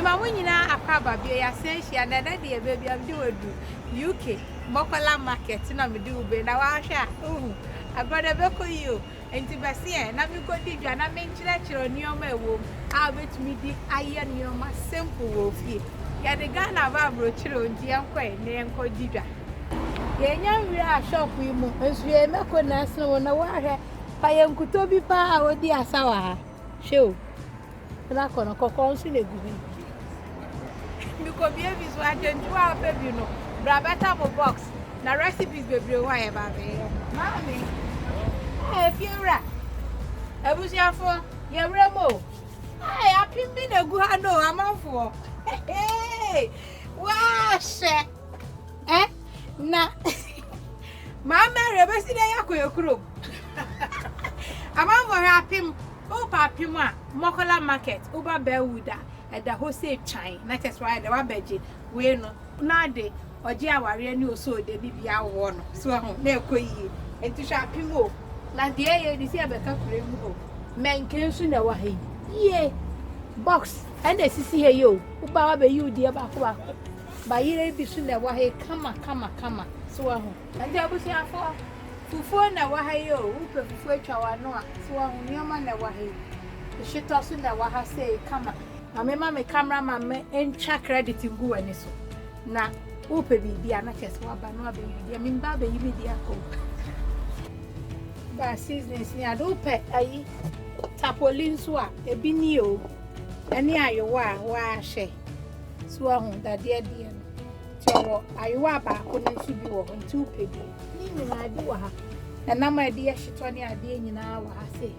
ma wunyina akaba bia ya senhia na na de baby am de wadu UK Makola market na me de ube na wa hwa agoda beko you enti bese e na me ko di dwa na me nkyerɛkyerɛ nioma ewo a betumi di aye nioma simple wo fie ya de Ghana ba bro kyerɛ onti enkoe ne enko di dwa ye nya nwira shop yi mu ensu ye meko na asno na wa hwɛ pa ye nkuto bi pa a odi asawa ha hwe na kono kokon nsu na egu mi ko bi ebi so agentu a baby no bra better mo box na recipes bebre wa e ba be mami fiura ebusiafo ye remo apimbi na gu ha no amanfo wa she na mama rebesi na yakuyekuro amanfo ha apim o papim a Makola market over Bearwood at the wholesale chain na just why the wabeji we no na de oje aware ni oso de bibia wo no so ho na ekoyi enti sha pimo na de ye di si abeka kure mu ho menken su na wa he ye box and the sisi he yo uba wa be you de ba ko ba yire bi su na wa he kama so ho enti abusi afo fufu na wa he yo upe fufu atwa wa no a so ho nyoma na wa he she toss na wa ha say kama mama me cameraman me encha credit ngu wani so na upe bibia na kese wa ba no abeyidi me mba be yibi dia ko ba seasons ni adupe ayi tapolin so a ebi ni o eni ayowa wa hye so ahun da de no so ayowa ba ko na su bi wo nti upe bi ni na ade wa ha na ma de ye hyeto ni ade nyina wa ha say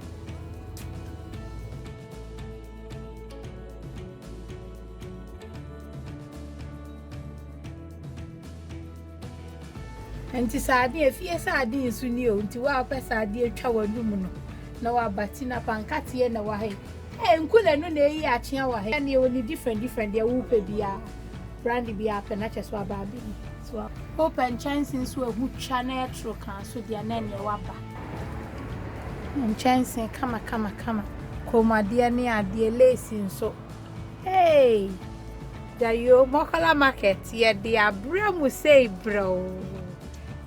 enti saade efie saade nsu ni o nti wa pa saade atwa wadum no na wa bati na pankate na wa he nkule no na eyi achia wa he na e woni different ya wupe bia brand bia pa na cheso aba bi so open chance nsu ahu twa na etro kan so dia na ne wa ba chance kama komade ne ade lace nso da yo Makola market ye de abremu say bro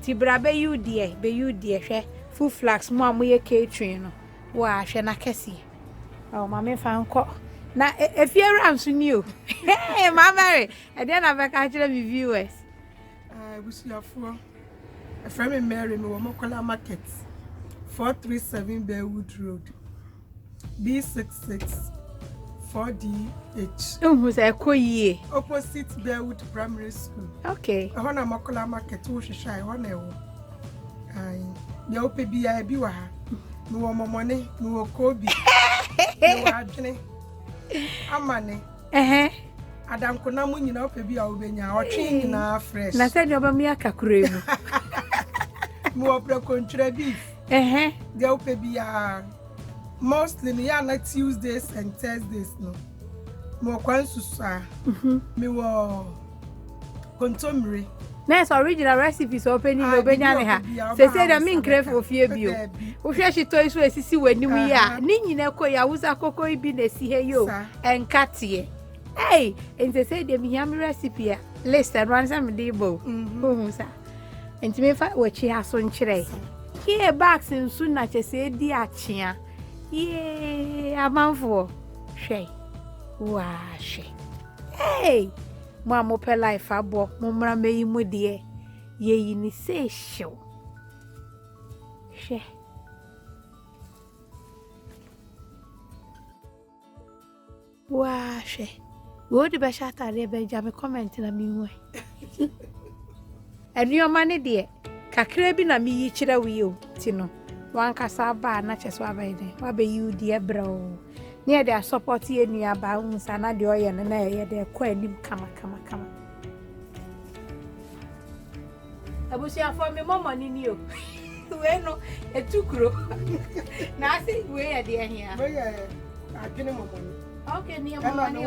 Tibra be you dear hwe full flax mo amoye catering no wa hwe na kese oh mama fa nko na efiera nso ni o mama re e dey na be ka kire me viewers busiafo efrem Mary me wo Makola market 437 Bearwood Rd B66 4DH who say koyie opposite Bearwood Primary School. Okay. I want Makola market wo hwehwai ho na ewo. Ai, ya ope bia bi wa ha. Me wo momone, me wo kobi. Me wo adwene. Amane. Adanko na mu nyina ope bia wo benya, otwe nyina fresh. Na se nyoba mi akakure mu. Me wo prekontwere beef. Ya ope bia mostly me ya na Tuesdays and Thursdays no. Me wo kwansusa. Me wo kontomre. Nice original recipes opening obenya ne ha. Say that me nkre for fie bio. Wo hwe hito iso esisi wanim yi a ni nyina ko ya wuza koko ibi na si he yo enkate. Hey, ente say dem yam recipe a list and run some debo. Sa. Enti me fa wachi aso nkyere. Here bags nsu na chese di achia. Ye amanfo. Hwe. Wa hwe. Hey. Mo pe life abo mo mra meyi mu de ye yi ni se hyew hwe wa hwe wo de be shata de be ja me comment na mi hu enuoma ne de kakra bi na mi yi kire wi o ti no wan kasa ba na cheso abaide wa be yi de bro near their support here near Bounce and the oil and I their queen come. I was here for me, more money new. We know a 2 crow. Nothing way at the end here. I get more money. Okay, near money.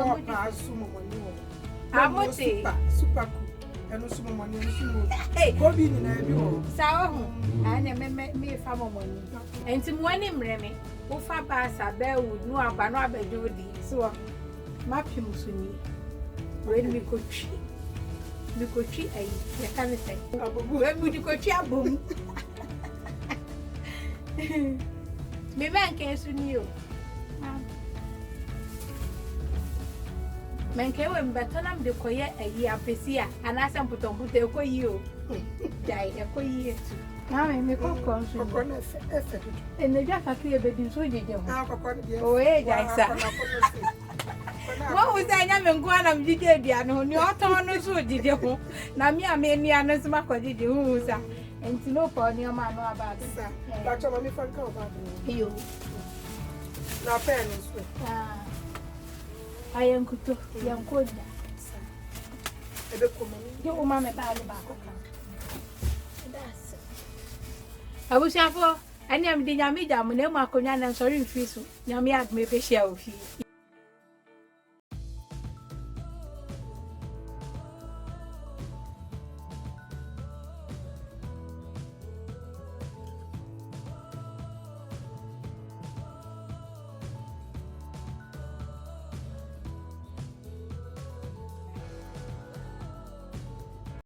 I'm going to say super and also money. Hey, Bobby in every sour and me for money. And to one him, Remy. Ufa basa Bearwood no aba no abedo di so mapim so ni when we could treat a you can't say when we could treat boom. Me man came soon you. Man came when Batonam de Coya a year Pesia and I some put on put a coy you. Die a coy year too. Now I make a conscience and the Jack clear baby so did you. Oh, eh, what was I never going to be dead? I know your tone so did you. Now me, I mean, me and this Mako did you, and to know for your man about it. That's what I'm from about you. Now, parents. I am good to young good. You, Mamma, about I wish I for any of the Yamida, Munema, and sorry, Fisu, Yamia, maybe shall feel.